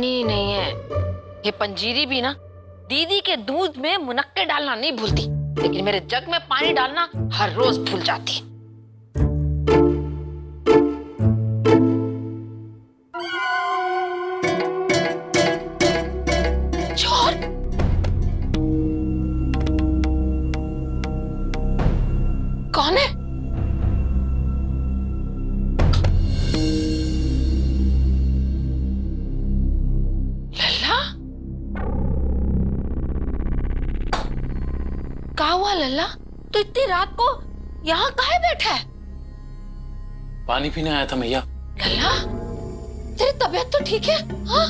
पानी ही नहीं है। ये पंजीरी भी ना दीदी के दूध में मुनक्के डालना नहीं भूलती, लेकिन मेरे जग में पानी डालना हर रोज भूल जाती। चोर! कौन है? लल्ला? क्या हुआ लल्ला? तो इतनी रात को यहाँ काहे बैठा है? पानी पीने आया था मैया। लल्ला, तेरी तबीयत तो ठीक है? हाँ?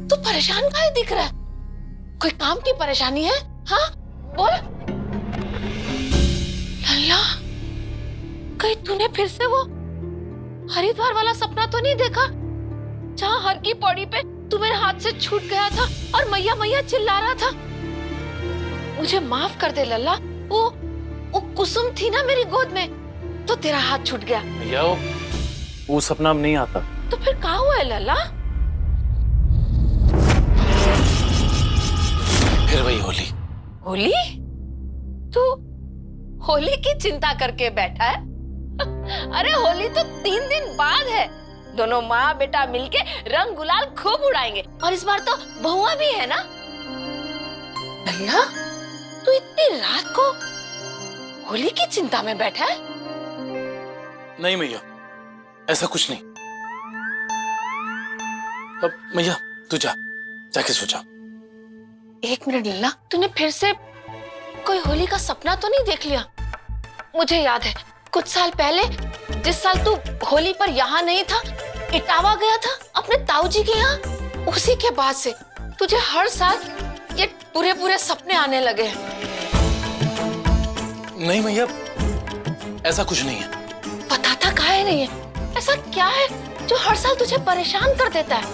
तू परेशान काहे दिख रहा है? कोई काम की परेशानी है? हाँ? बोल। लल्ला, कहीं तूने फिर से वो हरिद्वार वाला सपना तो नहीं देखा, जहाँ हर की पौड़ी पे तू मेरे हाथ से छूट गया था और मैया मैया चिल्ला रहा था? मुझे माफ कर दे लल्ला, वो कुसुम थी ना मेरी गोद में, तो तेरा हाथ छूट गया। मैया वो सपना अब नहीं आता। तो फिर क्या हुआ है लल्ला? फिर वही होली। होली? तू होली की चिंता करके बैठा है? अरे होली तो 3 दिन बाद है। दोनों माँ बेटा मिलके रंग गुलाल खूब उड़ाएंगे, और इस बार तो बहुआ भी है ना। लल्ला, तू इतनी रात को होली की चिंता में बैठा है? नहीं मैया, ऐसा कुछ नहीं। अब मैया तू जाके सो जा। 1 मिनट लल्ला, तूने फिर से कोई होली का सपना तो नहीं देख लिया? मुझे याद है कुछ साल पहले, जिस साल तू होली पर यहाँ नहीं था, इटावा गया था अपने ताऊ जी के यहाँ, उसी के बाद से तुझे हर साल ये पूरे सपने आने लगे हैं। नहीं मैया, ऐसा कुछ नहीं है। बताता काहे नहीं है? ऐसा क्या है जो हर साल तुझे परेशान कर देता है?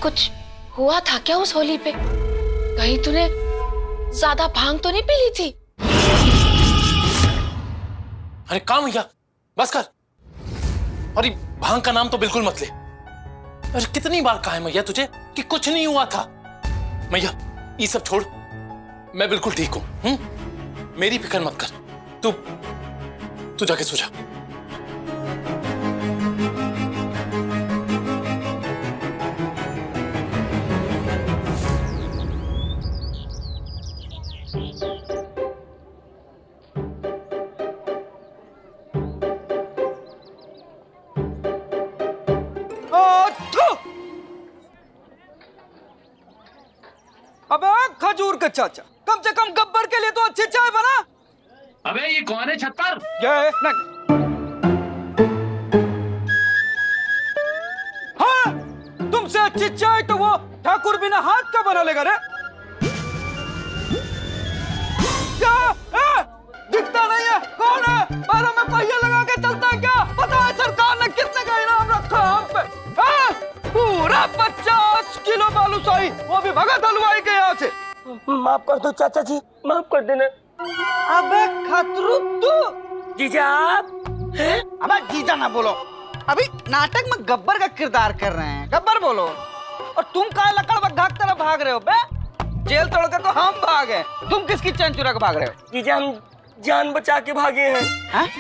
कुछ हुआ था क्या उस होली पे? कहीं तूने ज्यादा भांग तो नहीं पी ली थी? अरे काम मैया, बस कर। अरे भांग का नाम तो बिल्कुल मत ले। अरे कितनी बार कहा है मैया तुझे कि कुछ नहीं हुआ था। मैया ये सब छोड़, मैं बिल्कुल ठीक हूं। मेरी फिक्र मत कर। तू जाके सो जा। अबे खजूर का चाचा, कम से कम गब्बर के लिए तो अच्छी चाय बना। अबे ये कौन है छत्तर? ये नहीं। हाँ, तुमसे अच्छी चाय तो वो ठाकुर बिना हाथ का बना लेगा रे। क्या? दिखता नहीं है? कौन है? पैरों में पहिया लगा के चलता है क्या? पता है सरकार ने कितने का इनाम रखा है हम पे? पूरा 50 किलो बालूशाही, वो भी भगत हलवाई के यहाँ से। माफ कर दो चाचा जी, माफ कर देना। अबे खतरू तू जीजा। अबे जीजा ना बोलो, अभी नाटक में गब्बर का किरदार कर रहे हैं, गब्बर बोलो। और तुम काहे लकड़ बग्घा की तरह भाग रहे हो बे? जेल तोड़कर तो हम भागे, तुम किसकी चैन चुरा के भाग रहे हो? जीजा हम जान बचा के भागे हैं।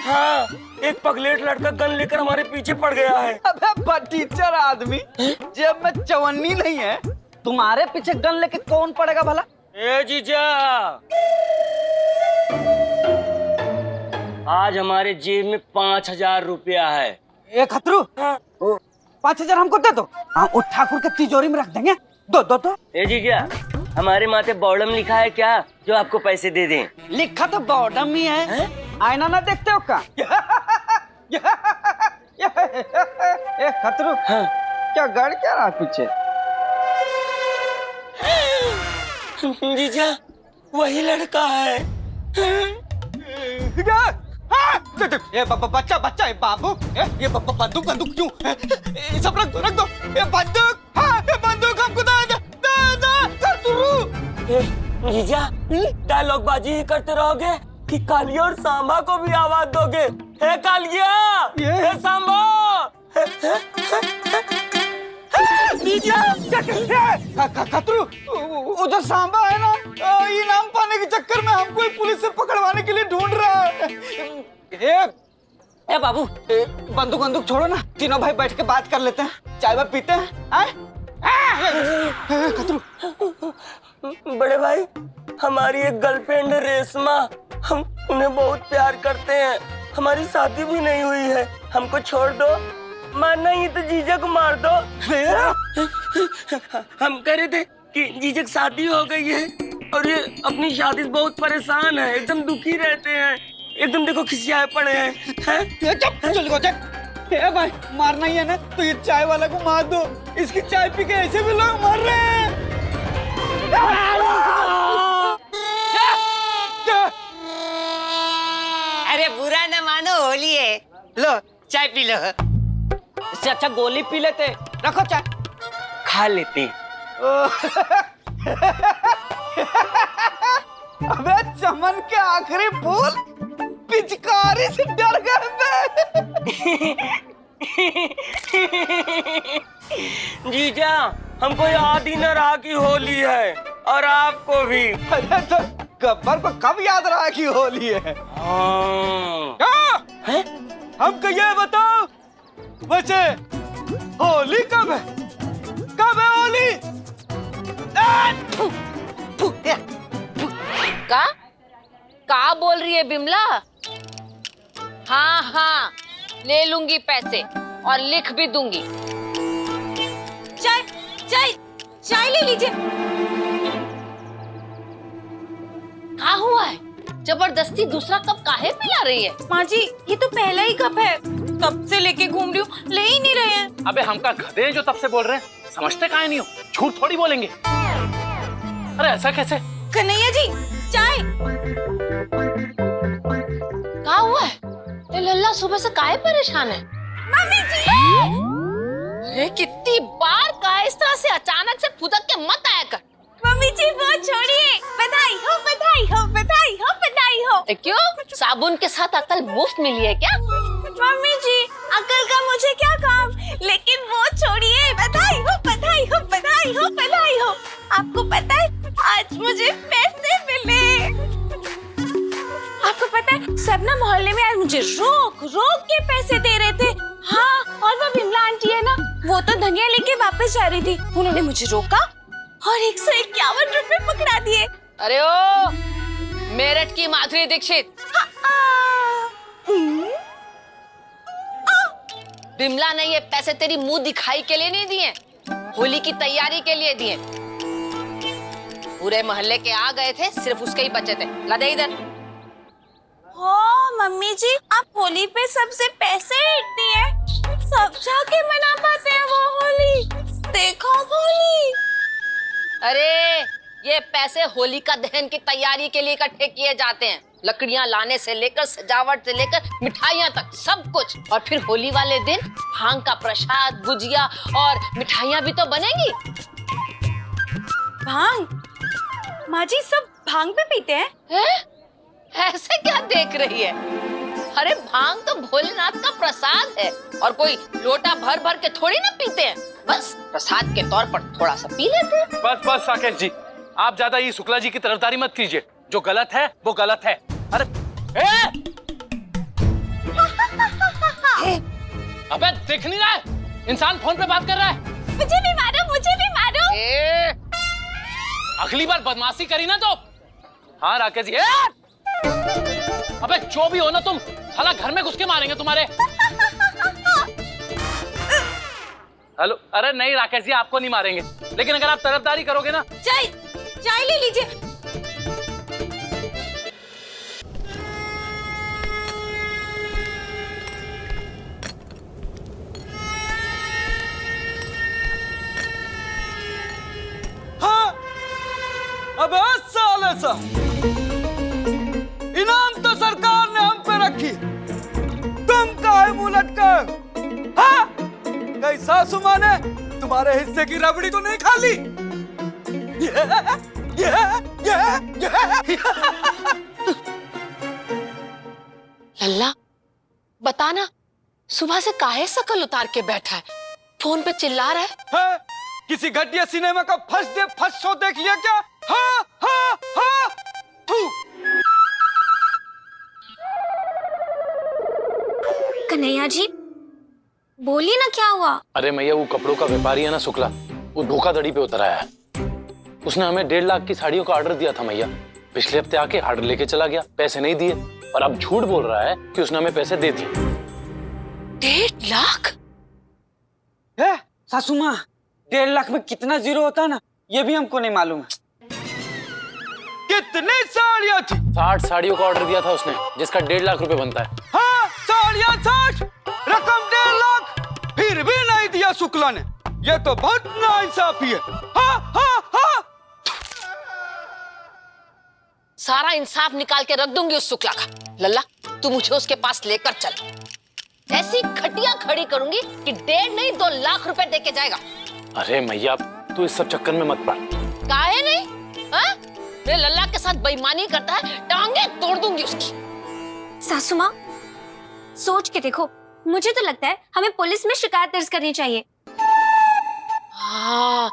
हाँ, एक पगलेट लड़का गन लेकर हमारे पीछे पड़ गया है। अबे बटीचर आदमी, जेब में चवन्नी नहीं है, तुम्हारे पीछे गन लेके कौन पड़ेगा भला? ए जीजा, आज हमारे जेब में 5000 रुपया है। ए खतरू, 5000 हमको दे दो, हम उस ठाकुर के तिजोरी में रख देंगे। दो। ए जीजा, हमारे माथे बॉर्डम लिखा है क्या जो आपको पैसे दे दें? लिखा तो बॉर्डम ही है। आईना ना देखते हो क्या? ए खतरू, क्या गड़ क्या रहा पीछे? जीजा, वही लड़का है। ये बच्चा ये बाबू, ये बंदूक क्यों? ये सब रख दो। ये बंदूक हमको दे। जीजा, डायलॉग बाजी ही करते रहोगे कि कालिया और सांबा को भी आवाज दोगे? हे कालिया, हे सांबा। खतरू वो जो सांबा है ना, इनाम पाने के चक्कर में हमको ही पुलिस से पकड़वाने के लिए ढूंढ रहा है। ए बाबू, बंदूक बंदूक छोड़ो ना, तीनों भाई बैठ के बात कर लेते हैं, चाय वाय पीते हैं। खतरू, बड़े भाई, हमारी एक गर्लफ्रेंड है रेशमा, हम उन्हें बहुत प्यार करते हैं, हमारी शादी भी नहीं हुई है, हमको छोड़ दो, मानना ही तो जीजा को मार दो। हम कह रहे थे कि जीजा की शादी हो गई है और ये अपनी शादी से बहुत परेशान है, एकदम दुखी रहते हैं, एकदम देखो खिसियाए पड़े हैं। चल गो चल। ए भाई, मारना ही है ना तो ये चाय वाला को मार दो, इसकी चाय पी के ऐसे भी लोग मर रहे हैं। अरे बुरा न मानो, होली है, लो चाय पी लो। इससे अच्छा गोली पी लेते, रखो चाय। खा लेते। अबे चमन के आखिरी फूल पिचकारी से डर गए। जीजा, हमको याद ही न रहा कि होली है, और आपको भी। अरे तो गब्बर को कब याद रहा कि होली है? हैं? हमको ये बताओ बच्चे, होली कब है? कब है होली? का बोल रही है बिमला? हाँ हाँ, ले लूंगी पैसे और लिख भी दूंगी। चाय चाय चाय ले लीजिए। क्या हुआ है? जबरदस्ती दूसरा कप काहे पिला रही है? माँ जी, ये तो पहला ही कप है, तब से लेके घूम रही हूँ, ले ही नहीं रहे हैं। अबे हम का गधे हैं जो तब से बोल रहे हैं, समझते काहे नहीं हो? झूठ थोड़ी बोलेंगे। अरे ऐसा कैसे? कन्हैया जी, चाय। क्या हुआ है? ये लल्ला सुबह से काहे परेशान है? मम्मी जी! अरे कितनी बार कहा इस तरह से अचानक से फुदक के मत आया कर। मम्मी जी वो छोड़िए, बधाई हो बधाई हो बधाई हो बधाई हो। क्यों? साबुन के साथ अकल मुफ्त मिली है क्या? मम्मी जी, अकल का मुझे क्या काम, लेकिन वो छोड़िए, बधाई हो बधाई हो बधाई हो बधाई हो। आपको पता है आज मुझे पैसे मिले। आपको पता है सब ना मोहल्ले में आज मुझे रोक रोक के पैसे दे रहे थे। हाँ, और वो बिमला आंटी है ना, वो तो धनिया लेके वापस जा रही थी, उन्होंने मुझे रोका और 151 रुपए पकड़ा दिए। अरे ओ, मेरठ की माधुरी दीक्षित। बिमला ने ये पैसे तेरी मुंह दिखाई के लिए नहीं दिए, होली की तैयारी के लिए दिए। पूरे मोहल्ले के आ गए थे, सिर्फ उसके ही बचे थे। ला दे इधर। हाँ मम्मी जी, आप होली पे सबसे पैसे इतनी है, सब जाके मना पाते हैं वो होली। देखो होली। अरे ये पैसे होलिका दहन की तैयारी के लिए इकट्ठे किए जाते हैं। लकड़ियां लाने से लेकर सजावट से लेकर मिठाइयां तक सब कुछ। और फिर होली वाले दिन भांग का प्रसाद, गुजिया और मिठाइयां भी तो बनेंगी। भांग? माँ जी सब भांग भी पीते हैं? हैं? ऐसे क्या देख रही है? अरे भांग तो भोलेनाथ का प्रसाद है और कोई लोटा भर भर के थोड़ी ना पीते हैं, बस प्रसाद के तौर पर थोड़ा सा पी लेते हैं। बस बस साकेत जी, आप ज्यादा ये शुक्ला जी की तरफदारी मत कीजिए, जो गलत है वो गलत है। अरे अबे देख नहीं रहा है? इंसान फोन पे बात कर रहा है। मुझे भी मारो, मुझे भी मारो। अगली बार बदमाशी करी ना तो। हाँ राकेश जी। अबे जो भी हो ना तुम, साला घर में घुस के मारेंगे तुम्हारे। हेलो, अरे नहीं राकेश जी, आपको नहीं मारेंगे, लेकिन अगर आप तरफदारी करोगे ना। चाय चाय ले लीजिए। हाँ, अबे साले सा, इनाम तो सरकार ने हम पे रखी, तुम काहे मुंह लटके? हाँ, कहीं सासू माँ ने तुम्हारे हिस्से की रबड़ी तो नहीं खा ली? लल्ला बताना, सुबह से काहे शकल उतार के बैठा है, फोन पे चिल्ला रहा है? हाँ, किसी घटिया सिनेमा का फर्स्ट शो देख लिया क्या? हाँ हाँ हाँ। कन्हैया जी बोलिए ना, क्या हुआ? अरे मैया, वो कपड़ों का व्यापारी है ना शुक्ला, वो धोखाधड़ी पे उतर आया है। उसने हमें 1.5 लाख की साड़ियों का ऑर्डर दिया था मैया। पिछले हफ्ते आके ऑर्डर लेके चला गया, पैसे नहीं दिए, और अब झूठ बोल रहा है कि उसने हमें पैसे दे दिए। 1.5 लाख? है सासू माँ, 1.5 लाख में कितना जीरो होता है ना, ये भी हमको नहीं मालूम है। कितनी साड़ियाँ थी? 60 साड़ियों का ऑर्डर दिया था उसने, जिसका 1.5 लाख रुपए बनता है। हाँ, साड़ियाँ 60, रकम 1.5 लाख, फिर भी नहीं दिया शुक्ला ने। ये तो बहुत नाइंसाफी है। हाँ हाँ हाँ। सारा इंसाफ निकाल के रख दूंगी उस शुक्ला का। लल्ला, तू मुझे उसके पास लेकर चल। ऐसी खटिया खड़ी करूंगी कि 1.5 नहीं 2 लाख रुपए दे के जाएगा। अरे मैया, तू इस सब चक्कर में मत पड़। काहे नहीं? हाँ? मेरे लल्ला के साथ बेईमानी करता है, टांगे तोड़ दूंगी उसकी। सासू माँ, सोच के देखो, मुझे तो लगता है हमें पुलिस में शिकायत दर्ज करनी चाहिए। हाँ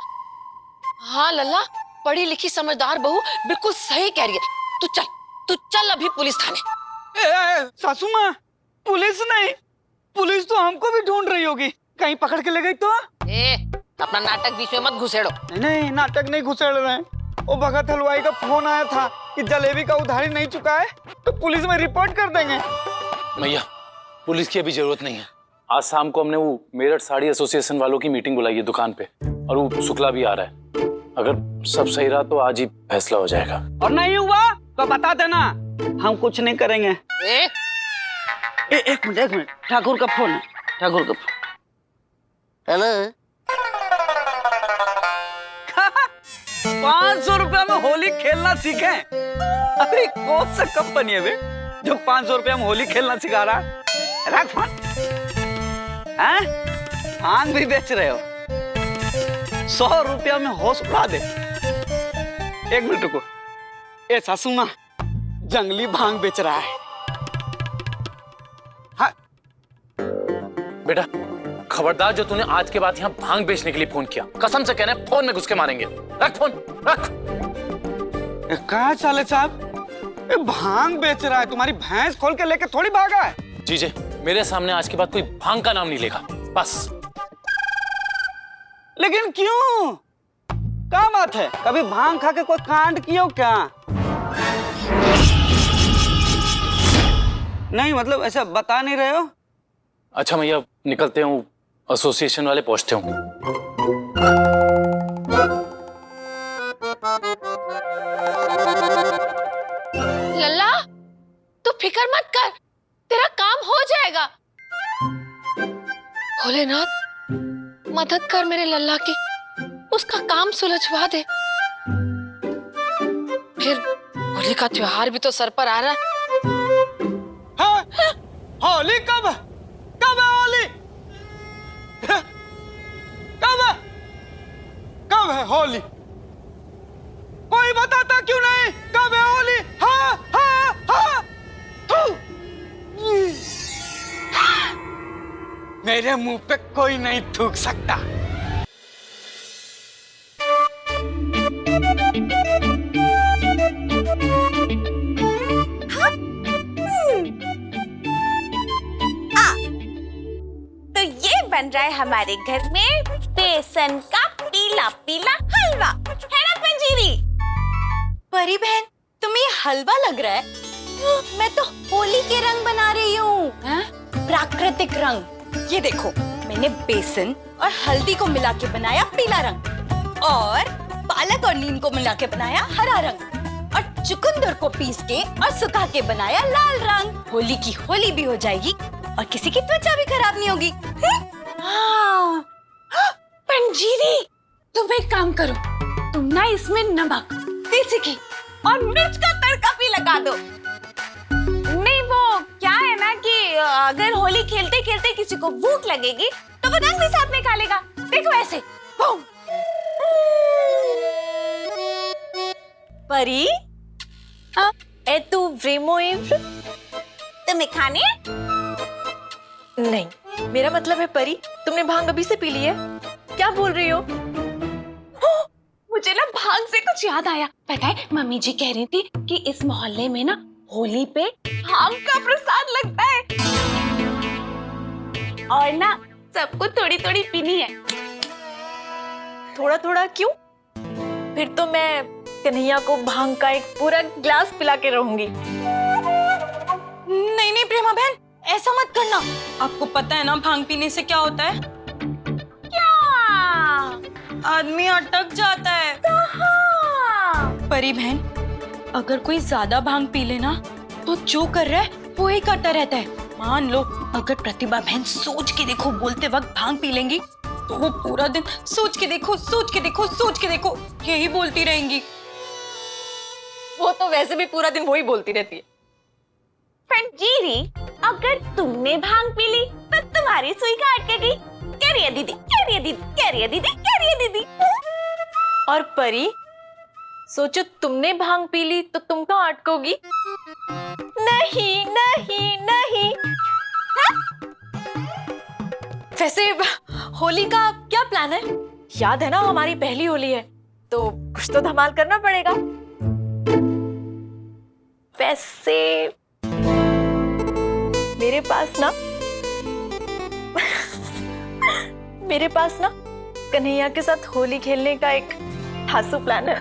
हाँ लल्ला, पढ़ी लिखी समझदार बहू बिल्कुल सही कह रही है। तू चल अभी पुलिस थाने। सासू माँ, पुलिस नहीं, पुलिस तो हमको भी ढूंढ रही होगी, कहीं पकड़ के ले गई तो? अपना नाटक बीच में मत घुसेड़ो। नहीं, नाटक नहीं घुसेड़ रहे हैं। वो भगत हलवाई का फोन आया था कि जलेबी का उधारी नहीं चुका है तो पुलिस में रिपोर्ट कर देंगे। मैया, पुलिस की अभी जरूरत नहीं है। आज शाम को हमने वो मेरठ साड़ी एसोसिएशन वालों की मीटिंग बुलाई है दुकान पे, और वो शुक्ला भी आ रहा है। अगर सब सही रहा तो आज ही फैसला हो जाएगा। और नहीं हुआ तो बता देना, हम कुछ नहीं करेंगे। एक मिनट, ठाकुर का फोन है, ठाकुर का फोन। हेलो, 500 रुपया में होली खेलना सीखे? अरे कौन सा कंपनी है बे जो 500 रुपया में होली खेलना सिखा रहा? रख फोन। भांग भी बेच रहे हो? 100 रुपया में होश उड़ा दे। 1 मिनट रुको। ए सासू माँ, जंगली भांग बेच रहा है। हाँ। बेटा खबरदार, जो तूने आज के बाद यहाँ भांग बेचने के लिए फोन किया, कसम से कहना फोन में घुस के मारेंगे। रख फोन, रख। कहा साले साहब, भांग बेच रहा है? तुम्हारी भैंस खोल के लेके थोड़ी भागा है। जीजे, मेरे सामने आज के बाद कोई भांग का नाम नहीं लेगा, बस। लेकिन क्यों? क्या बात है? कभी भांग खा के कोई कांड किया हो क्या? नहीं, मतलब ऐसा बता नहीं रहे हो? अच्छा भैया, निकलते हूँ, एसोसिएशन वाले पहुंचते हूँ। लल्ला, तू फिक्र मत कर, तेरा काम हो जाएगा। भोलेनाथ, मदद कर मेरे लल्ला की, उसका काम सुलझवा दे। फिर होली का त्योहार भी तो सर पर आ रहा है। हाँ? होली कब है? कब है होली? कब है होली? कोई बताता क्यों नहीं? कब है होली? हाँ हाँ हाँ। मेरे मुंह पे कोई नहीं थूक सकता। तो ये बन रहा है हमारे घर में बेसन का पीला पीला हलवा, है ना पंजीरी? परी बहन, तुम्हें ये हलवा लग रहा है? मैं तो होली के रंग बना रही हूँ, प्राकृतिक रंग। ये देखो, मैंने बेसन और हल्दी को मिला के बनाया पीला रंग, और पालक और नीम को मिला के बनाया हरा रंग, और चुकंदर को पीस के और सुखा के बनाया लाल रंग। होली की होली भी हो जाएगी और किसी की त्वचा भी खराब नहीं होगी। हाँ, पंजीरी, तुम एक काम करो, तुम ना इसमें नमक, देसी घी और मिर्च का तड़का भी लगा दो। नहीं, वो क्या है ना कि अगर होली खेलते खेलते किसी को भूख लगेगी तो वो रंग भी साथ में खा लेगा। देखो ऐसे। बूम। परी, ए तू व्रेमो तुम्हें खाने? नहीं, मेरा मतलब है परी, तुमने भांग अभी से पी ली है? क्या बोल रही हो? कुछ याद आया। पता है मम्मी जी कह रही थी कि इस मोहल्ले में ना होली पे भांग का प्रसाद लगता है और ना सबको थोड़ी थोड़ी पीनी है। थोड़ा थोड़ा क्यों? फिर तो मैं कन्हैया को भांग का एक पूरा ग्लास पिला के रहूंगी। नहीं नहीं प्रेमा बहन, ऐसा मत करना। आपको पता है ना भांग पीने से क्या होता है? क्या? आदमी अटक जाता है। कहाँ? परी बहन, अगर कोई ज्यादा भांग पी लेना तो जो कर रहा है वो ही करता रहता है। मान लो अगर प्रतिभा बहन सोच के देखो बोलते वक्त भांग पी लेंगी तो वो पूरा दिन सोच के देखो, सोच के देखो, सोच के देखो यही बोलती रहेंगी। वो तो वैसे भी पूरा दिन वही बोलती रहती है। फ्रेंड जीरी, अगर तुमने भांग पी ली तो तुम्हारी सुई कहाँ अटकेगी? कह रही है दीदी, कह रही है दीदी, कह रही है दीदी, कह रही है दीदी। और परी, सोचो तुमने भांग पी ली तो तुम कहाँ अटकोगी? नहीं नहीं नहीं। वैसे होली का क्या प्लान है? याद है ना हमारी पहली होली है, तो कुछ तो धमाल करना पड़ेगा। वैसे मेरे पास ना कन्हैया के साथ होली खेलने का एक धांसू प्लान है।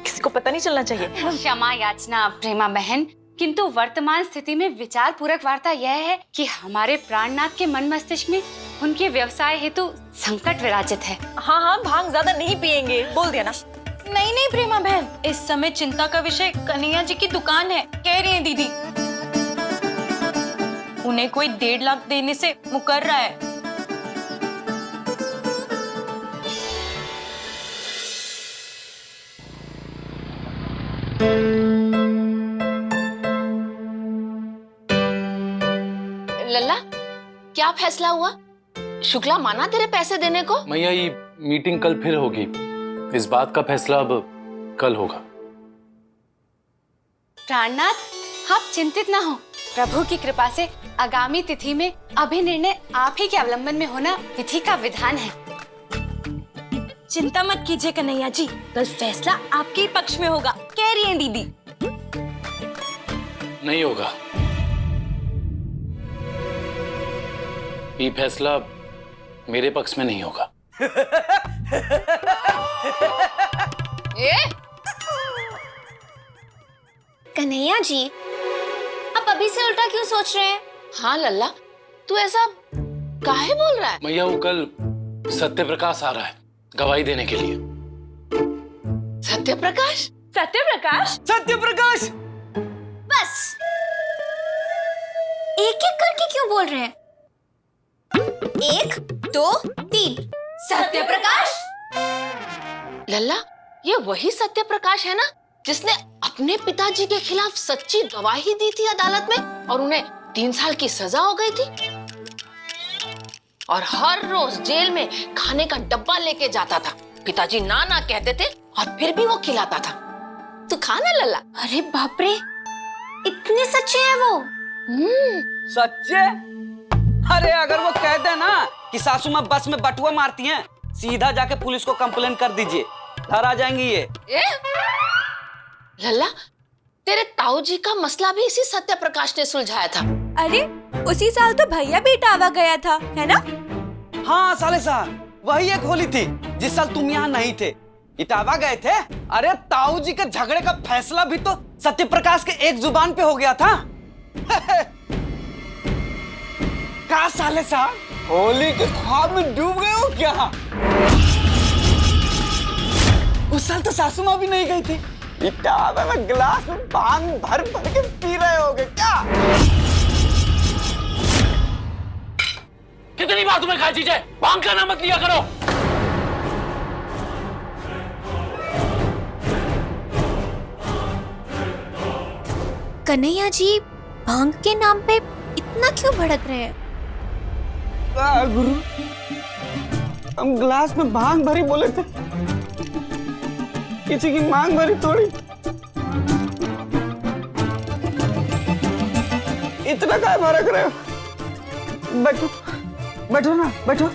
किसी को पता नहीं चलना चाहिए। क्षमा याचना प्रेमा बहन, किंतु वर्तमान स्थिति में विचार पूरक वार्ता यह है कि हमारे प्राणनाथ के मन मस्तिष्क में उनके व्यवसाय हेतु संकट विराजित है। हाँ हाँ, भांग ज्यादा नहीं पिएंगे, बोल दिया ना। नहीं नहीं प्रेमा बहन, इस समय चिंता का विषय कन्हैया जी की दुकान है, कह रही है दीदी। उन्हें कोई 1.5 लाख देने से मुकर रहा है। लल्ला, क्या फैसला हुआ? शुक्ला माना तेरे पैसे देने को? मैया ये मीटिंग कल फिर होगी, इस बात का फैसला अब कल होगा। प्राणनाथ, आप चिंतित ना हो, प्रभु की कृपा से आगामी तिथि में अभी निर्णय आप ही के अवलंबन में होना विधि का विधान है। चिंता मत कीजिए कन्हैया जी, कल फैसला आपके ही पक्ष में होगा, कह रही है दीदी। नहीं होगा, ये फैसला मेरे पक्ष में नहीं होगा। कन्हैया जी, आप अभी से उल्टा क्यों सोच रहे हैं? हाँ लल्ला, तू ऐसा काहे बोल रहा है? मैया वो कल सत्य प्रकाश आ रहा है गवाही देने के लिए। सत्य प्रकाश? सत्य प्रकाश? सत्य प्रकाश! बस एक एक करके क्यों बोल रहे हैं? 1 2 3 सत्य प्रकाश! लल्ला, ये वही सत्य प्रकाश है ना जिसने अपने पिताजी के खिलाफ सच्ची गवाही दी थी अदालत में और उन्हें 3 साल की सजा हो गई थी और हर रोज जेल में खाने का डब्बा लेके जाता था। पिताजी ना ना कहते थे और फिर भी वो खिलाता था। तू खा ना लल्ला। अरे बाप रे, इतने सच्चे हैं वो? सच्चे? अरे अगर वो कहते ना कि सासू माँ बस में बटुआ मारती हैं, सीधा जाके पुलिस को कंप्लेन कर दीजिए, घर आ जाएंगी ये। लल्ला, तेरे ताऊ जी का मसला भी इसी सत्य प्रकाश ने सुलझाया था। अरे उसी साल तो भैया भी इटावा गया था, है ना? हाँ साले साहब, वही एक होली थी जिस साल तुम यहाँ नहीं थे, इटावा गए थे। अरे ताऊ जी के झगड़े का फैसला भी तो सत्य प्रकाश के एक जुबान पे हो गया था। क्या साले साहब, होली के ख्वाब में डूब गए हो क्या? उस साल तो सासू माँ भी नहीं गई थी, इटावा में गिलास में भांग भर भर के पी रहे होगे क्या? कितनी बार तुम्हें खाई चीजें भांग का नाम मत लिया करो। कन्हैया जी भांग के नाम पे इतना क्यों भड़क रहे हैं? गुरु, हम गिलास में भांग भरी बोले थे, किसी की मांग भरी थोड़ी। इतना क्या भड़क रहे हो? बैठो बैठो ना, बैठो।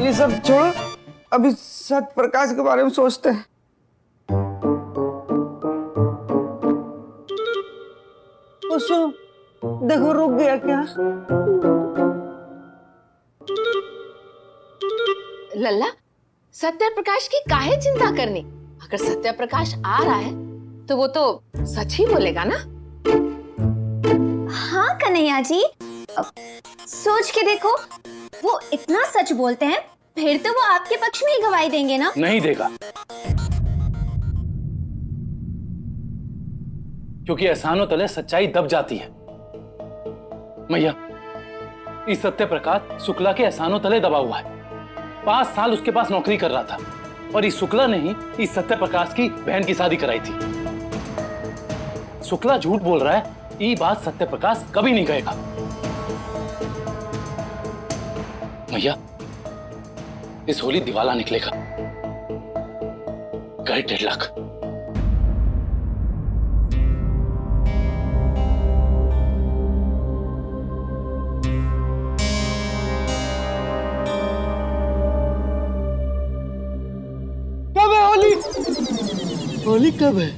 ये सब छोड़ो, अभी सत्य प्रकाश के बारे में सोचते हैं। कुसुम देखो रुक गया क्या? लल्ला, सत्य प्रकाश की काहे चिंता करनी? अगर सत्य प्रकाश आ रहा है तो वो तो सच ही बोलेगा ना। हाँ कन्हैया जी, सोच के देखो, वो इतना सच बोलते हैं, फिर तो वो आपके पक्ष में ही गवाही देंगे ना। नहीं देगा, क्योंकि एहसानों तले सच्चाई दब जाती है। मैया, इस सत्य प्रकाश शुक्ला के एहसानों तले दबा हुआ है। 5 साल उसके पास नौकरी कर रहा था और इस शुक्ला ने ही इस सत्य प्रकाश की बहन की शादी कराई थी। शुक्ला झूठ बोल रहा है, ये बात सत्य प्रकाश कभी नहीं कहेगा। मैया, इस होली दिवाला निकलेगा। गए 1.5 लाख। कब है होली? होली कब है?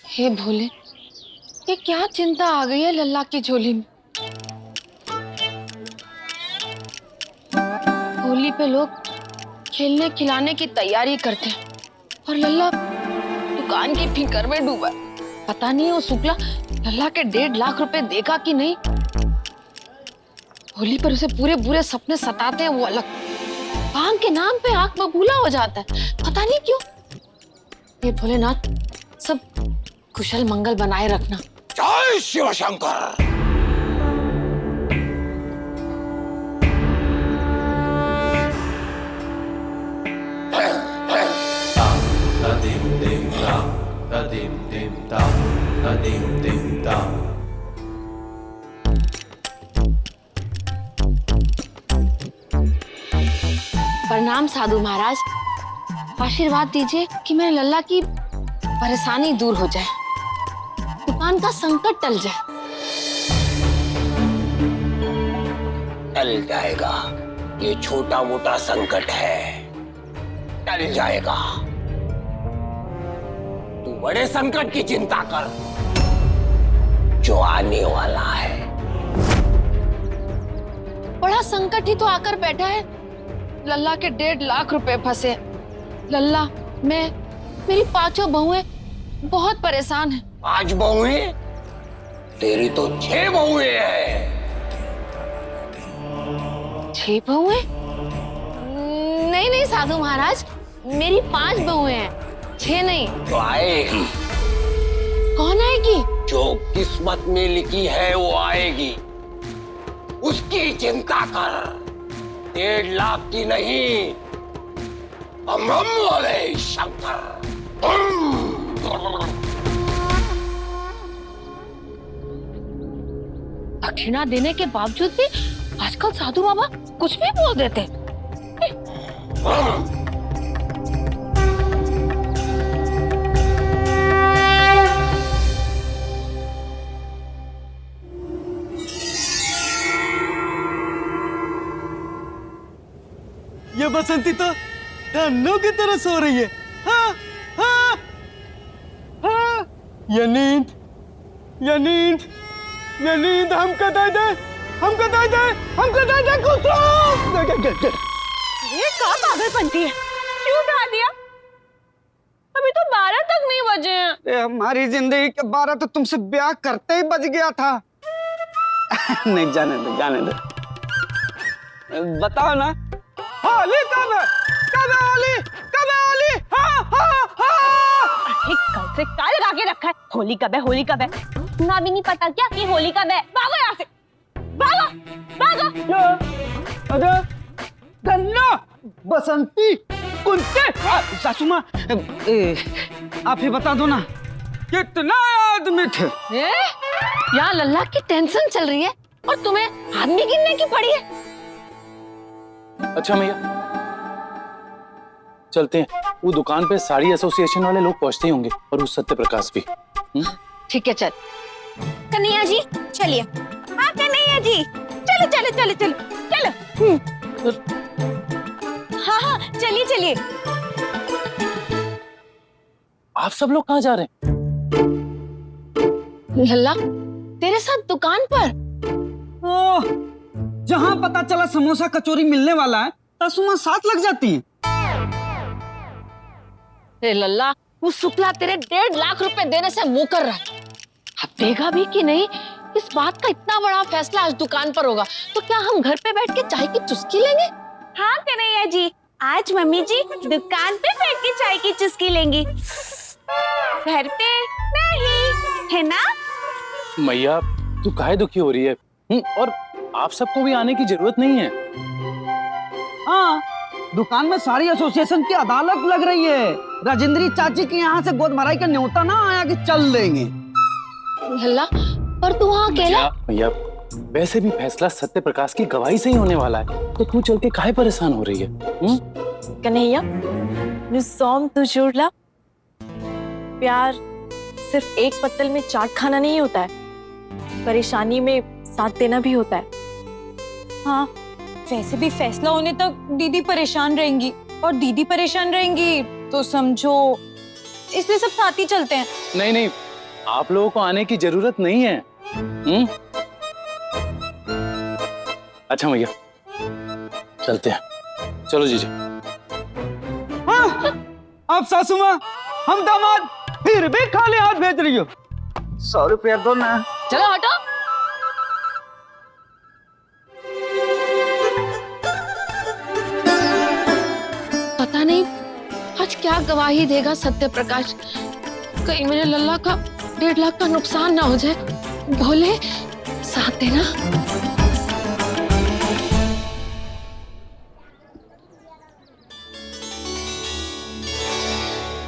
हे भोले, ये क्या चिंता आ गई है लल्ला की झोली में? होली पे लोग खेलने खिलाने की तैयारी करते हैं और लल्ला दुकान की फिक्र में डूबा है। पता नहीं वो शुक्ला लल्ला के 1.5 लाख रुपए देगा कि नहीं। होली पर उसे पूरे बुरे सपने सताते हैं वो अलग। भांग के नाम पे आंख बबूला हो जाता है, पता नहीं क्यों। ये भोलेनाथ सब कुशल मंगल बनाए रखना। जय शिव शंकर। प्रणाम साधु महाराज, आशीर्वाद दीजिए कि मेरे लल्ला की परेशानी दूर हो जाए, दुकान का संकट टल जाए। टल जाएगा, ये छोटा मोटा संकट है, टल जाएगा। तू बड़े संकट की चिंता कर जो आने वाला है। बड़ा संकट ही तो आकर बैठा है। लल्ला के 1.5 लाख रुपए फंसे। लल्ला, मैं, मेरी 5 बहुएं बहुत परेशान हैं। 5 बहुएं? तेरी तो 6 बहुएं हैं। 6 बहुएं? नहीं नहीं साधु महाराज, मेरी 5 बहुएं हैं, 6 नहीं। तो आएगी। कौन आएगी? जो किस्मत में लिखी है वो आएगी, उसकी चिंता कर। 1.5 लाख की नहीं, हम बोले शंकर। दक्षिणा देने के बावजूद भी आजकल साधु बाबा कुछ भी बोल देते। ये बसंती तो धन्नो की तरह सो रही है। हाँ, हाँ, हाँ। ये नींद, ये नींद, ये नींद हमको दे दे, हमको दे दे, हमको दे दे कुसुम। ये क्या पागलपंती है? क्यों उठा दिया? अभी तो 12 तक नहीं बजे हैं। हमारी जिंदगी के 12 तो तुमसे ब्याह करते ही बज गया था। नहीं, जाने दो, जाने दो। बताओ ना, होली कब है? कब है होली? कब है होली? हाँ, हाँ, हाँ। अरे कल से काल लगा के रखा है। होली कब है? होली कब है? ना भी नहीं पता क्या कि होली कब है? भागो यहाँ से, भागो, भागो। अरे धन्ना, बसंती, कुंते, सासू माँ, आप ही बता दो ना, कितना आदमी थे? यहाँ लल्ला की टेंशन चल रही है और तुम्हें आदमी गिनने की पड़ी है। अच्छा मैया, चलते हैं। वो दुकान पे साड़ी एसोसिएशन वाले लोग पहुंचते ही होंगे और उस सत्य प्रकाश भी। ठीक है, चल। कन्हैया जी चलिए। हाँ कन्हैया जी, चलो चलो चलो चलो। चलो। हाँ हाँ चलिए चलिए। आप सब लोग कहाँ जा रहे हैं? लल्ला तेरे साथ दुकान पर? ओह, जहाँ पता चला समोसा कचौरी मिलने वाला है, तसुमा साथ लग जाती है। लल्ला वो शुक्ला तेरे 1.5 लाख रुपए देने से मुंह कर रहा है। अब देगा भी कि नहीं? इस बात का इतना बड़ा फैसला आज दुकान पर होगा तो क्या हम घर पे बैठ के चाय की चुस्की लेंगे? हाँ कन्हैया जी, आज मम्मी जी दुकान पे बैठ के चाय की चुस्की लेंगी, घर पे नहीं, है ना? मैया तू काहे दुखी हो रही है? और आप सबको भी आने की जरूरत नहीं है। हाँ, दुकान में सारी एसोसिएशन की अदालत लग रही है। राजेंद्री चाची के यहाँ से गोद भराई का न्योता ना आया कि चल देंगे। लल्ला पर तू वहाँ अकेला? भैया वैसे भी फैसला सत्य प्रकाश की गवाही से ही होने वाला है, तो तू चल के काहे परेशान हो रही है? कन्हैया सोम तू जोड़ला, प्यार सिर्फ एक पत्तल में चाट खाना नहीं होता है, परेशानी में साथ देना भी होता है। हाँ वैसे भी फैसला होने तक दीदी परेशान रहेंगी और दीदी परेशान रहेंगी तो समझो, इसलिए सब साथ ही चलते हैं। नहीं नहीं, आप लोगों को आने की जरूरत नहीं है। अच्छा भैया चलते हैं, चलो जीजा। हाँ, आप सासू माँ, हम दामाद फिर भी खाली हाथ भेज रही हो। 100 रुपया दो ना। चलो हटो। पता नहीं आज क्या गवाही देगा सत्य प्रकाश। कहीं मेरे लल्ला का 1.5 लाख का नुकसान ना हो जाए। भोले साथ देना।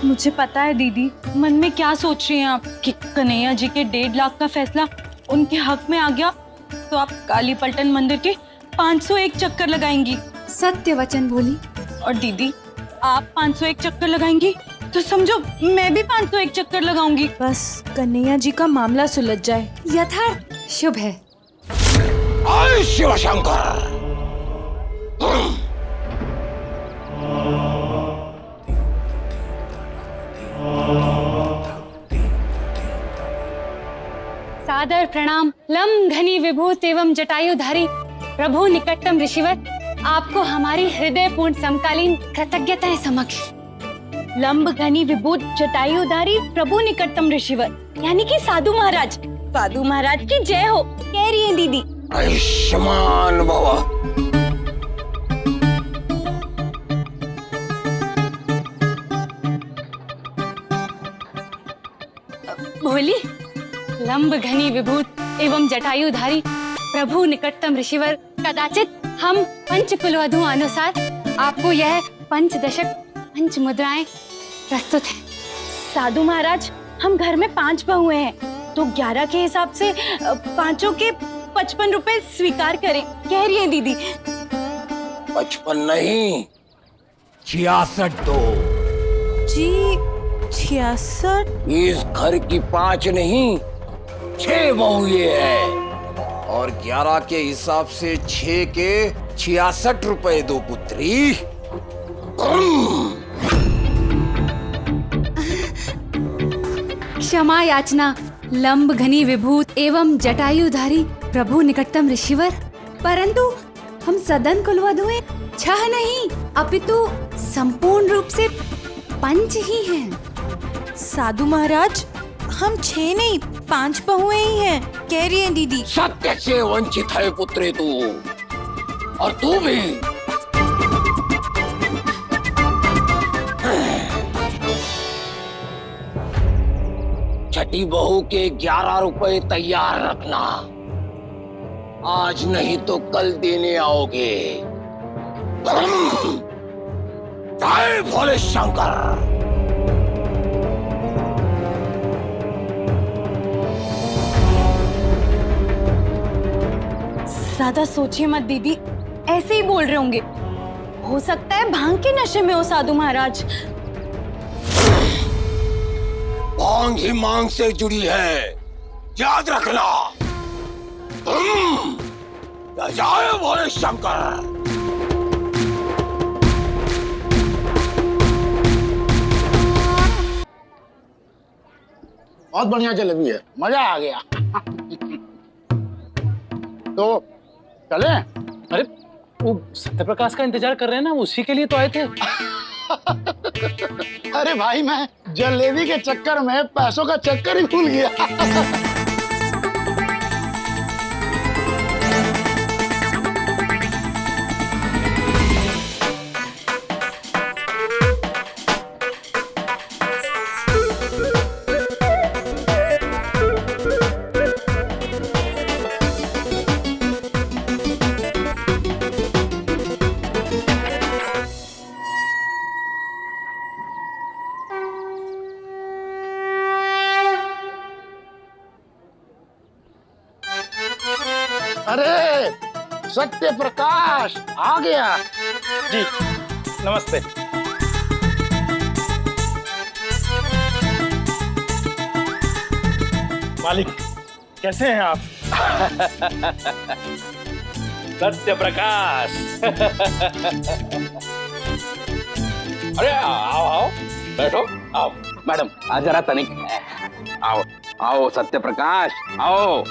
मुझे पता है दीदी मन में क्या सोच रही हैं आप कि कन्हैया जी के 1.5 लाख का फैसला उनके हक में आ गया तो आप काली पलटन मंदिर के 501 चक्कर लगाएंगी। सत्य वचन बोली। और दीदी आप 501 चक्कर लगाएंगी तो समझो मैं भी 501 चक्कर लगाऊंगी, बस कन्हैया जी का मामला सुलझ जाए। यथार्थ शुभ है। शिव शंकर, सादर प्रणाम। लम घनी विभूत एवं जटायुधारी प्रभु निकटतम ऋषिवर, आपको हमारी हृदय पूर्ण समकालीन कृतज्ञताएं समक्ष। लंब घनी विभूत जटायुधारी प्रभु निकटतम ऋषिवर, यानी कि साधु महाराज। साधु महाराज की जय हो कह रही है दीदी। आयुष्मान भव। भोली। लंब घनी विभूत एवं जटायुधारी प्रभु निकटतम ऋषिवर, कदाचित हम पंचकुलवधु अनुसार आपको यह 5 दशक 5 मुद्राएं प्रस्तुत है। साधु महाराज, हम घर में 5 बहुएं हैं तो 11 के हिसाब से पांचों के 55 रुपए स्वीकार करें, कह रही है दीदी। 55 नहीं, 66 दो जी। 66? इस घर की 5 नहीं 6 बहुएं हैं और 11 के हिसाब से 6 के 66 रुपए दो पुत्री। क्षमा याचना लंब घनी विभूत एवं जटायुधारी प्रभु निकटतम ऋषिवर, परंतु हम सदन कुलवधुएं 6 नहीं अपितु संपूर्ण रूप से 5 ही हैं। साधु महाराज, हम 6 नहीं 5 बहुएं ही हैं, कह रही है दीदी। सत्य से वंचित है पुत्री तू, और तू भी। छठी बहू के 11 रुपए तैयार रखना, आज नहीं तो कल देने आओगे। जय भोले शंकर। ज्यादा सोचिए मत दीदी, ऐसे ही बोल रहे होंगे। हो सकता है भांग के नशे में हो साधु महाराज। भांग ही मांग से जुड़ी है, याद रखना। जय भोले शंकर। बहुत बढ़िया जलेबी है, मजा आ गया। तो चले? अरे वो सत्यप्रकाश का इंतजार कर रहे हैं ना, उसी के लिए तो आए थे। अरे भाई मैं जलेबी के चक्कर में पैसों का चक्कर ही भूल गया। अरे सत्य प्रकाश आ गया। जी नमस्ते। मालिक कैसे हैं आप? सत्य प्रकाश। अरे आओ आओ बैठो आओ मैडम आ जरा तनिक आओ आओ सत्य प्रकाश आओ।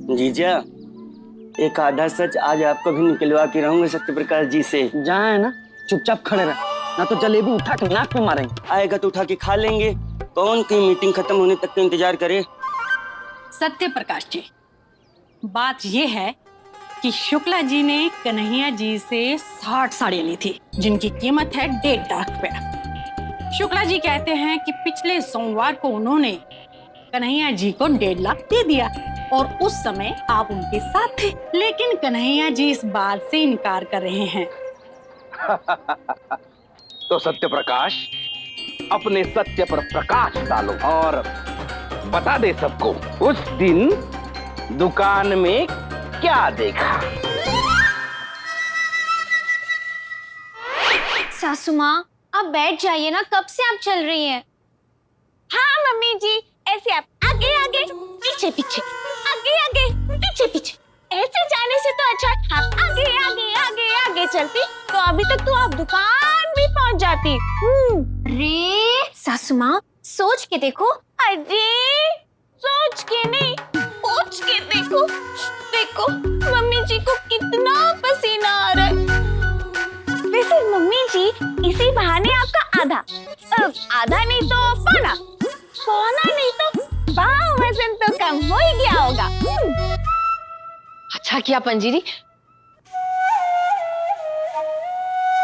जीजा, एक आधा सच आज आपको भी निकलवा के रहूंगा सत्य प्रकाश जी से। जहाँ है ना चुपचाप खड़े रह, ना तो जलेबी उठा के नाक में मारेंगे। आएगा तो उठा के खा लेंगे। कौन की मीटिंग खत्म होने तक का इंतजार करे। सत्य प्रकाश जी, बात ये है कि शुक्ला जी ने कन्हैया जी से 60 साड़ियाँ ली थी, जिनकी कीमत है 1.5 लाख रुपया। शुक्ला जी कहते हैं कि पिछले सोमवार को उन्होंने कन्हैया जी को 1.5 लाख दे दिया और उस समय आप उनके साथ थे, लेकिन कन्हैया जी इस बात से इनकार कर रहे हैं। तो सत्य प्रकाश अपने सत्य पर प्रकाश डालो और बता दे सबको उस दिन दुकान में क्या देखा। सासू माँ, आप बैठ जाइए ना, कब से आप चल रही हैं? हाँ मम्मी जी, ऐसे आप आगे आगे पीछे पीछे, आगे आगे पीछे पीछे, ऐसे जाने से तो अच्छा आप आगे आगे आगे आगे चलती तो अभी तक तो आप दुकान भी पहुंच जाती। अरे सासू माँ, सोच के देखो। अरे सोच के नहीं, सोच के देखो। देखो मम्मी जी को कितना पसीना आ रहा है। वैसे मम्मी जी, इसी बहाने आपका आधा नहीं तो पौना नहीं तो पाव वजन तो कम हो ही गया होगा। अच्छा किया पंजीरी।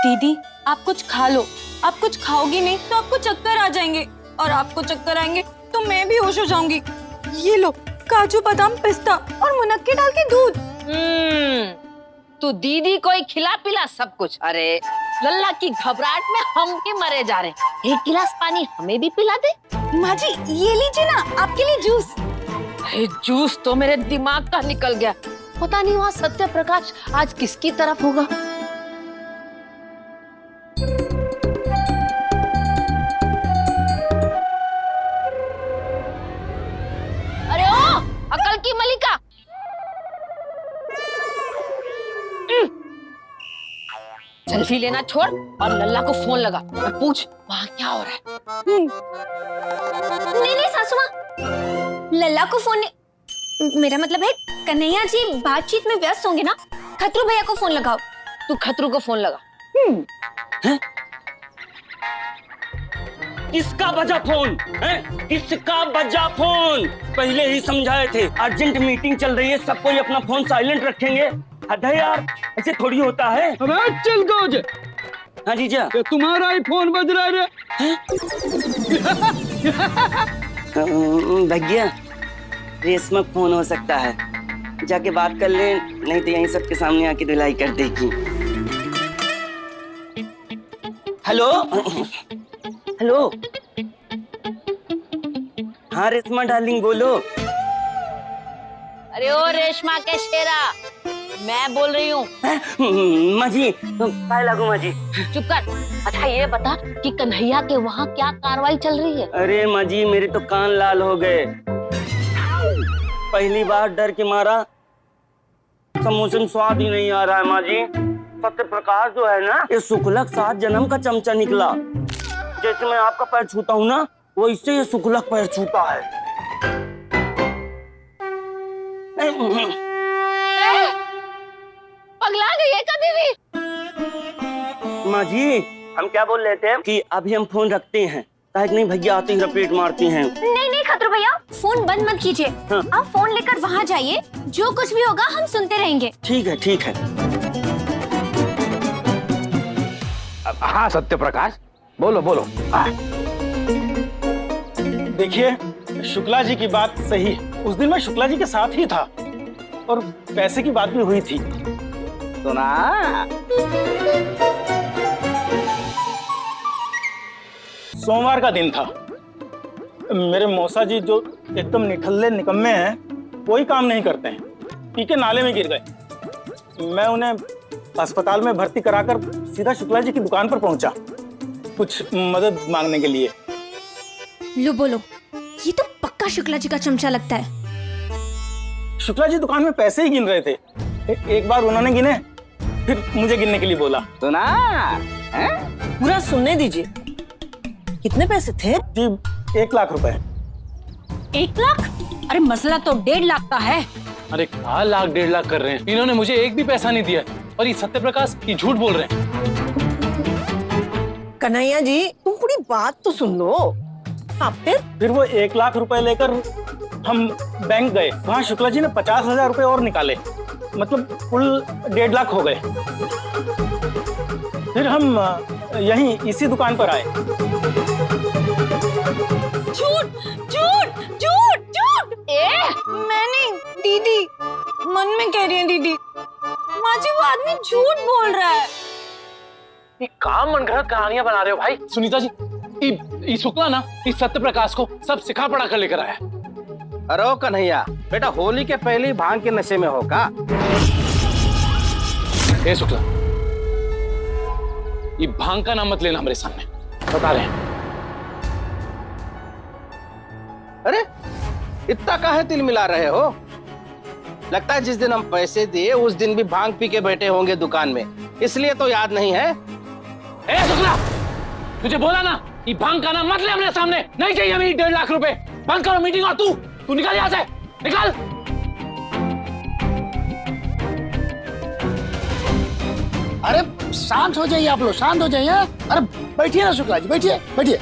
दीदी आप कुछ खा लो, आप कुछ खाओगी नहीं तो आपको चक्कर आ जाएंगे, और आपको चक्कर आएंगे तो मैं भी होश हो जाऊंगी। ये लो काजू बादाम पिस्ता और मुनक्के डाल के दूध। तू दीदी को ही खिला पिला सब कुछ। अरे लल्ला की घबराहट में हम के मरे जा रहे हैं। 1 गिलास पानी हमें भी पिला दे। माँ जी ये लीजिए ना, आपके लिए जूस। जूस तो मेरे दिमाग का निकल गया। पता नहीं वहाँ सत्य प्रकाश आज किसकी तरफ होगा। अरे ओ अकल की मलिका, सेल्फी लेना छोड़ और लल्ला को फोन लगा और पूछ वहाँ क्या हो रहा है। नहीं सासू माँ, लल्ला को फोन मेरा मतलब है कन्हैया जी बातचीत में व्यस्त होंगे ना। खतरू भैया को फोन लगाओ। तू खतरू को फोन लगा। किसका बजा फोन है? किसका बजा फोन? पहले ही समझाए थे, अर्जेंट मीटिंग चल रही है, सब कोई अपना फोन साइलेंट रखेंगे। हद है यार, ऐसे थोड़ी होता है। अबे चिलगोज, हाँ जीजा, ये तुम्हारा ही फोन बज रहा है। भैया रेशमा फोन हो सकता है, जाके बात कर ले, नहीं तो यहीं सबके सामने आके धुलाई कर देगी। हेलो हेलो, हाँ रेशमा डार्लिंग बोलो। अरे ओ रेशमा के शेरा, मैं बोल रही हूँ। माँ जी काय लागू माँ जी। चुप कर। अच्छा ये बता कि कन्हैया के वहाँ क्या कार्रवाई चल रही है? अरे माँ जी मेरे तो कान लाल हो गए। पहली बार डर के मारा समोसे में स्वाद ही नहीं आ रहा है माँ जी। सत्य प्रकाश जो है ना, ये शुक्लक 7 जन्म का चमचा निकला। जैसे मैं आपका पैर छूता हूँ ना, वैसे ये शुक्लक पैर छूता है। पगला गई है क्या दीदी? माँ जी हम क्या बोल रहे थे कि अभी हम फोन रखते हैं, ताकि नहीं भैया आते ही रपेट मारते हैं। नहीं नहीं खतरू भैया, फोन बंद मत कीजिए। हाँ। आप फोन लेकर वहाँ जाइए, जो कुछ भी होगा हम सुनते रहेंगे। ठीक है ठीक है। हाँ सत्य प्रकाश, बोलो बोलो। देखिए शुक्ला जी की बात सही है। उस दिन मैं शुक्ला जी के साथ ही था और पैसे की बात भी हुई थी। सुना? सोमवार का दिन था। मेरे मौसा जी जो एकदम निठल्ले निकम्मे हैं, कोई काम नहीं करते हैं, पी के नाले में गिर गए। मैं उन्हें अस्पताल में भर्ती कराकर सीधा शुक्ला जी की दुकान पर पहुंचा, कुछ मदद मांगने के लिए। लो बोलो, ये तो पक्का शुक्ला जी का चमचा लगता है। शुक्ला जी दुकान में पैसे ही गिन रहे थे। एक बार उन्होंने गिने, फिर मुझे गिनने के लिए बोला। सुना? पूरा सुनने दीजिए। कितने पैसे थे? जी 1 लाख रुपए। 1 लाख? अरे मसला तो 1.5 लाख का है। अरे कहाँ लाख 1.5 लाख कर रहे हैं? इन्होंने मुझे एक भी पैसा नहीं दिया और ये सत्य प्रकाश ये झूठ बोल रहे हैं। कन्हैया जी तुम पूरी बात तो सुन लो। आप फिर वो 1 लाख रुपए लेकर हम बैंक गए। वहाँ शुक्ला जी ने 50,000 रुपए और निकाले, मतलब कुल 1.5 लाख हो गए। फिर हम यहीं इसी दुकान पर आए। झूठ झूठ झूठ झूठ। मैं नहीं दीदी, मन में कह रही है दीदी। माँ जी वो आदमी झूठ बोल रहा है। ये काम मनगढ़ंत कहानियां बना रहे हो भाई। सुनीता जी, ये शुक्ला ना इस सत्य प्रकाश को सब सिखा पढ़ा कर लेकर आया। अरे कन्हैया बेटा, होली के पहले ही भांग के नशे में हो का? ए शुक्ला, ये भांग का नाम मत लेना हमारे सामने, बता रहे हैं। अरे इतना काहे तिल मिला रहे हो? लगता है जिस दिन हम पैसे दिए उस दिन भी भांग पी के बैठे होंगे दुकान में, इसलिए तो याद नहीं है। ए शुक्ला, तुझे बोला ना ये भांग का नाम मत ले हमारे सामने। नहीं चाहिए हमें 1.5 लाख रुपए। बंद करो मीटिंग और तू निकल यहाँ से, निकल। अरे शांत हो जाइए आप लोग, शांत हो जाइए। अरे बैठिए ना शुक्ला जी, बैठिए बैठिए।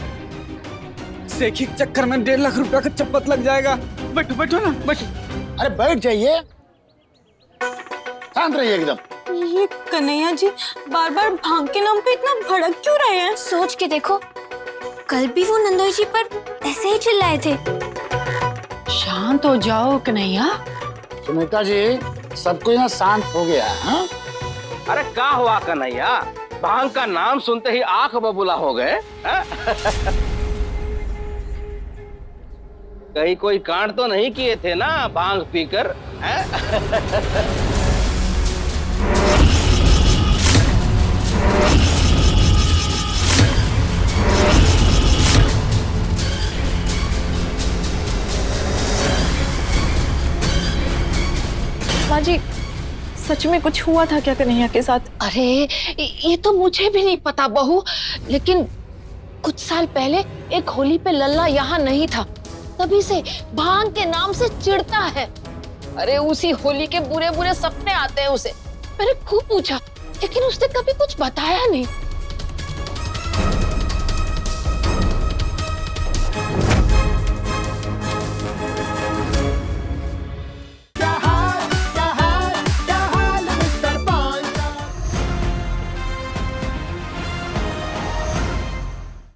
सेखी के चक्कर में 1.5 लाख रुपया का चप्पत लग जाएगा। बैठो बैठो ना, बैठो। अरे बैठ जाइए, शांत रहिए एकदम। ये कन्हैया जी बार बार भांग के नाम पे इतना भड़क क्यों रहे हैं? सोच के देखो, कल भी वो नंदोई जी पर ऐसे ही चिल्लाए थे। शांत हो जाओ कन्हैया। सुनीता जी सब कुछ ना शांत हो गया है। हाँ? अरे क्या हुआ कन्हैया? भांग का नाम सुनते ही आंख बबूला हो गए। कहीं कोई कांड तो नहीं किए थे ना भांग पीकर? माँ जी सच में कुछ हुआ था क्या कन्हैया के साथ? अरे ये तो मुझे भी नहीं पता बहू, लेकिन कुछ साल पहले एक होली पे लल्ला यहाँ नहीं था, तभी से भांग के नाम से चिढ़ता है। अरे उसी होली के बुरे बुरे सपने आते हैं उसे। मैंने खूब पूछा, लेकिन उसने कभी कुछ बताया नहीं।